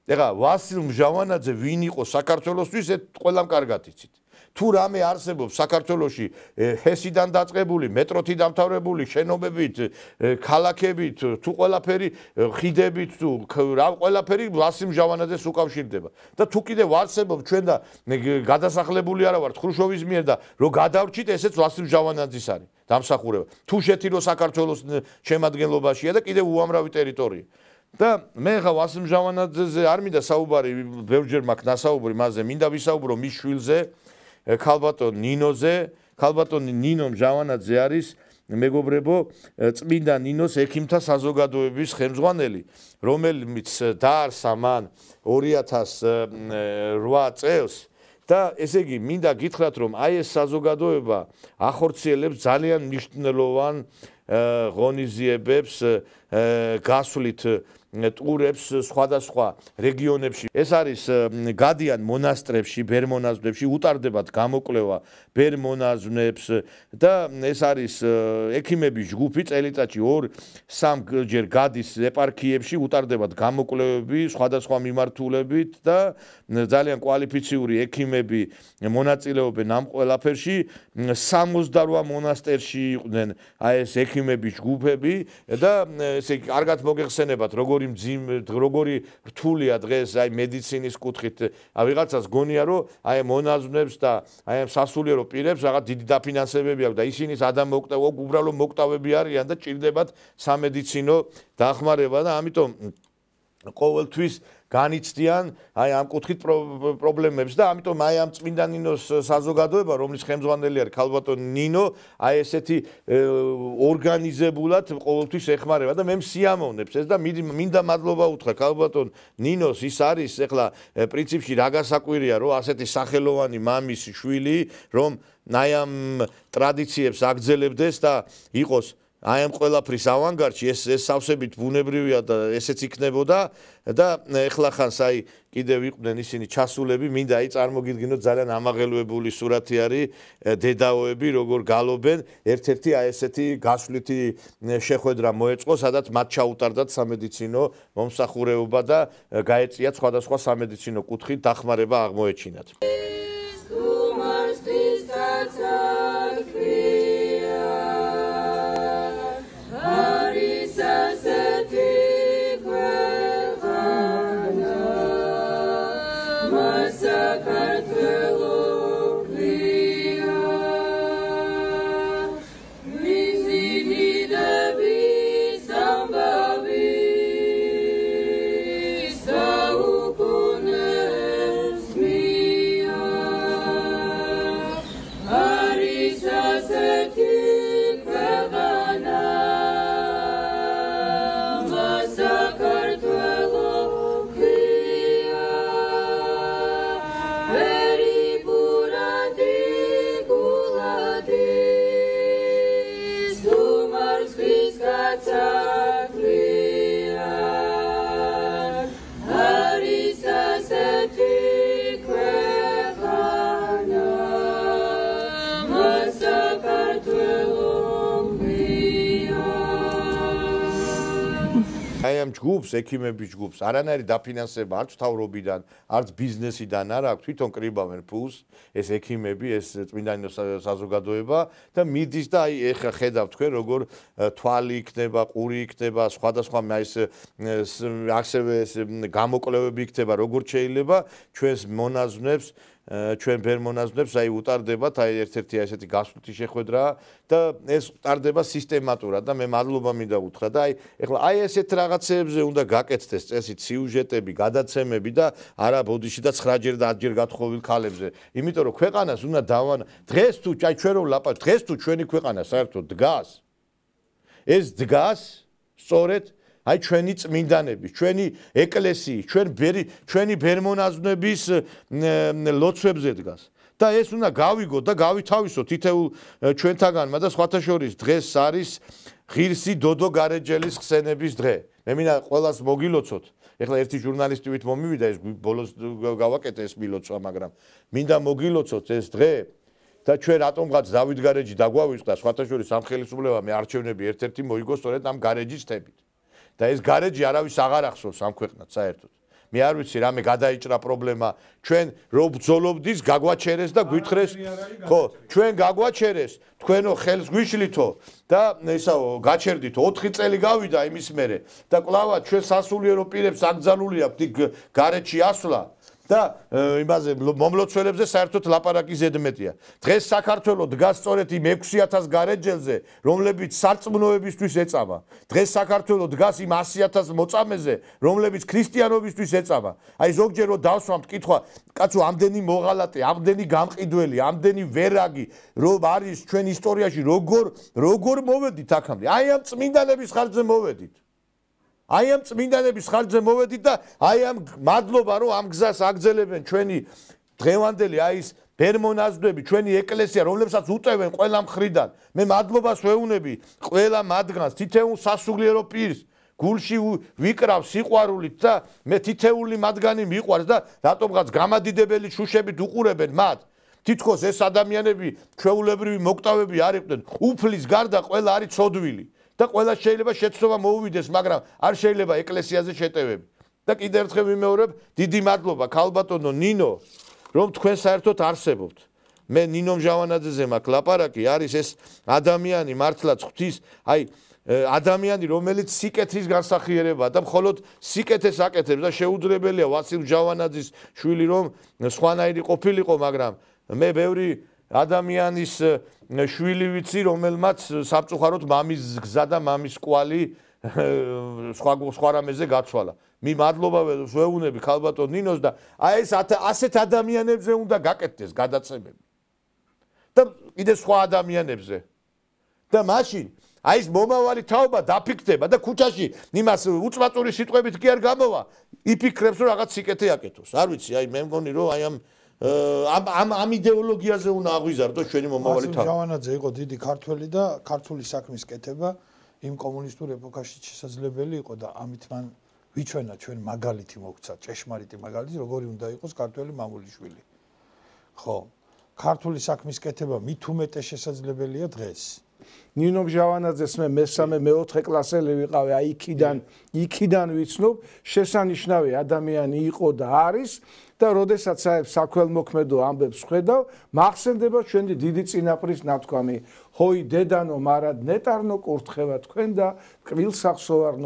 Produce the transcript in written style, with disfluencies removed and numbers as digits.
ეხლა ვასილ მჟავანაძე ვინ იყო საქართველოსთვის, ყველამ კარგად იცით. თუ რამე არსებობს საქართველოში ჰესიდან დაწყებული, მეტროთი დამთავრებული შენობებით, ქალაქებით, თუ ყველაფერი ხიდებით, თუ რა ყველაფერი ვასილ მჟავანაძეს უკავშირდება. და თუ კიდევ არსებობს ჩვენ და გადასახლებული არა ვართ ხრუშოვის მიერ და რო გადავრჩით, ესეც ვასილ მჟავანაძის არის დამსახურება. თუშეთი რო საქართველოს შემადგენლობაშია და კიდევ უამრავი ტერიტორია. და მე ხა ვასილ მჟავანაძეზე არ მინდა საუბარი, ბევრჯერ მაქვს ნასაუბრი მასზე, მინდა ვისაუბრო მის შვილზე, ქალბატონ ნინოზე. ქალბატონ ნინო მჟავანაძე არის მეგობრებო წმინდა ნინოს ექიმთა საზოგადოების ხელმძღვანელი, რომელიც დაარსა მან 2008 წელს და ესე იგი მინდა გითხრათ რომ აი ეს საზოგადოება ახორციელებს ძალიან მნიშვნელოვან ღონისძიებებს გასვლით ტურებს სხვადასხვა რეგიონებში. ეს არის გადიან მონასტრებში, ბერ-მონაზვნებში, უტარდებათ გამოკვლევა ბერ-მონაზვნებს და ეს არის ექიმების ჯგუფი წელიწადში 2-3 ჯერ გადის ეპარქიებში, უტარდებათ გამოკვლევები სხვადასხვა მიმართულებით და ძალიან კვალიფიციური ექიმები მონაწილეობენ ამ ყველაფერში. 68 მონასტერში იყვნენ აი ეს ექიმების ჯგუფები და ესე იგი კარგად მოგეხსენებათ როგორი რთულია დღეს აი მედიცინის კუთხით. ვიღაცას გონია რომ აი მონაზვნებს და აი ამ სასულიერო პირებს რაღაც დიდი დაფინანსებები აქვს და ისინი უბრალოდ მოკვდავები არიან და ჭირდებათ სამედიცინო დახმარება და ამიტომ ყოველთვის განიცდიან აი ამ კუთხით პრობლემებს და ამიტომ აი ამ წმინდა ნინოს საზოგადოება, რომლის ხელმძღვანელი არის ქალბატონ ნინო, აი ესეთი ორგანიზებულად ყოველთვის ეხმარება და მე მსიამოვნებს ეს და მინდა მადლობა უთხრა ქალბატონ ნინოს. ის არის ეხლა პრინციპში რა გასაკვირია რომ ასეთი სახელოვანი მამის შვილი რომ აი ამ ტრადიციებს აგრძელებდეს და იყოს აი ამ ყველაფრის ავანგარდში. ეს სავსებით ბუნებრივია და ესეც იქნებოდა და ეხლა ხანს აი კიდევ იყვნენ ისინი ჩასულები, მინდა აი წარმოგიდგინოთ ძალიან ამაღელვებული სურათი არის დედაოები როგორ გალობენ. ერთ-ერთი აი ესეთი გასვლითი შეხვედრა მოეწყო, სადაც მათ ჩაუტარდათ სამედიცინო მომსახურეობა და გაეწიათ სხვადასხვა სამედიცინო კუთხით დახმარება აღმოეჩინათ. აი ამ ჯგუფს, ექიმების ჯგუფს არანაირი დაფინანსება არც თავრობიდან, არც ბიზნესიდან არ აქვს, თვითონ კრიბავენ ფულს ეს ექიმები, ეს წმინდა ნინოს საზოგადოება და მიდის და აი ეხლა ხედავთ თქვენ როგორ თვალი იქნება, ყური იქნება, სხვადასხვა ასევე გამოკვლევები იქნება, როგორ შეიძლება ჩვენს მონაზვნებს ჩვენ ბერ-მონაზვნებს აი უტარდებათ აი ერთ-ერთი ასეთი გასვლითი შეხვედრა და ეს უტარდება სისტემატურად და მე მადლობა მინდა უთხრა და აი ეხლა აი ესეთ რაღაცეებზე უნდა გაკეთდეს წესით სიუჟეტები, გადაცემები და არა ბოდიში და 9ჯერ და 10ჯერ გათხოვილ ქალებზე. იმიტომ რომ ქვეყანას უნდა დღეს თუ აი ჩვენ რომ ლაპარაკობთ, დღეს თუ ჩვენი ქვეყანა საერთოდ დგას, ეს დგას სწორედ აი ჩვენი წმინდანების, ჩვენი ეკლესიის, ჩვენი ბერ-მონაზვნების ლოცვებზე დგას. და ეს უნდა გავიგოთ და გავითავისოთ თითოეულ ჩვენთაგანმა და სხვათა შორის დღეს არის ღირსი დოდო გარეჯელის ხსენების დღე. მე მინდა ყველას მოგილოცოთ. ეხლა ერთი ჟურნალისტი ვით მომივიდა ეს ბოლოს გავაკეთე ეს მილოცვა, მაგრამ მინდა მოგილოცოთ ეს დღე და ჩვენ რატომღაც დავით გარეჯი დაგვავიწყდა სხვათა შორის ამ ხელისუფლებამ არჩევნები ერთ-ერთი მოიგო სწორედ ამ გარეჯის თემით. და ეს გარეჯი არავის აღარ ახსოვს ამ ქვეყნად საერთოდ. მე არ ვიცი რამე გადაიჭრა პრობლემა ჩვენ რო ბრძოლობდის გაგვაჩერეს და გვითხრეს ხო ჩვენ გაგვაჩერეს თქვენო ხელს გვიშლითო და ესაო გაჩერდითო 4 წელი გავიდა იმის მერე და კლავად ჩვენ სასულიერო პირებს აკრძალული აქვს იქ გარეჩი ასვლა და იმაზე მომლოცველებზე საერთოდ ლაპარაკი ზედმეტია. დღეს საქართველოს დგას სწორედ იმ 6000 გარეჯელზე, რომლებიც სარწმუნოებისთვის ეწავა. დღეს საქართველოს დგას იმ 100000 მოწამეზე, რომლებიც ქრისტიანობისთვის ეწავა. აი ზოგჯერ რო დავსვამთ კითხვა, კაცო, ამდენი მოღალატე, ამდენი გამყიდველი, ამდენი ვერაგი, რომ არის ჩვენ ისტორიაში როგორ მოვედით აქამდე? აი ამ წმინდანების ხარჯზე მოვედით. აი ამ წმინდანების ხარჯზე მოვედით და აი ამ მადლობა რომ ამ გზას აგზელებენ ჩვენი დღევანდელი აი ეს ბერმონაზდები ჩვენი ეკლესია რომლებსაც უტევენ ყველა მხრიდან მე მადლობას ვეუბნები ყველა მათგანს თითოეულ სასულიერო პირს გულში ვიკრავ სიყვარულით და მე თითოეული მათგანი მიყვარს და რატომღაც გამადიდებელი შუშებით უყურებენ მათ თითქოს ეს ადამიანები ჩვეულებრივი მოკვდავები არ იყვნენ უფლის გარდა ყველა არის ცოდვილი და ყველა შეიძლება შეცდომა მოუვიდეს, მაგრამ არ შეიძლება ეკლესიაზე შეტევები. და კიდევ ერთხელ ვიმეორებ, დიდი მადლობა ქალბატონო ნინო, რომ თქვენ საერთოდ არსებობთ. მე ნინო მჟავანაძეზე მაქვს ლაპარაკი, არის ეს ადამიანი მართლაც ღვთის, აი ადამიანი, რომელიც სიკეთის განსახიერებაა და მხოლოდ სიკეთეს აკეთებს და შეუძლებელია ვასილ მჟავანაძის შვილი რომ სხვანაირი ყოფილიყო, მაგრამ მე ბევრი ადამიანის შვილი ვიცი, რომელმაც სამწუხაროდ მამის გზა და მამის კვალი სხვა რამეზე გაცვალა. მე მადლობა ვეუბნები ქალბატონ ნინოს და აი ეს ასეთ ადამიანებზე უნდა გაკეთდეს გადაცემები. და კიდე სხვა ადამიანებზე. და მაშინ აი ეს მომავალი თაობა დაფიქრდება და ქუჩაში იმას უწმაწური სიტყვებით კი არ გამოვა, იფიქრებს რომ რაღაც სიკეთე აკეთოს. არ ვიცი, აი მე მგონი რომ აი ამ იდეოლოგიაზე უნდა აღვიზარდოს ჩვენი მომავალი თაობა. მჟავანაძე იყო დიდი ქართველი და ქართული საქმის კეთება იმ კომუნისტურ ეპოქაში შესაძლებელი იყო და ამით მან ვიჩვენა ჩვენ მაგალითი მოგცა, ჭეშმარიტი მაგალითი, როგორი უნდა იყოს ქართველი მამულიშვილი. ხო, ქართული საქმის კეთება მით უმეტეს შესაძლებელია დღეს. ნინო მჟავანაძეს მე მესამე მეოთხე კლასელი ვიყავი, აი იქიდან ვიცნობ, შესანიშნავი ადამიანი იყო და არის და როდესაც საქველმოქმედო ამბებს ხედავ, მახსენდება ჩვენი დიდი წინაპრის ნათქვამი: "ჰოი დედანო, მარად ნეტარნო კურთხევა თქვენ და კვილსახსოვარნო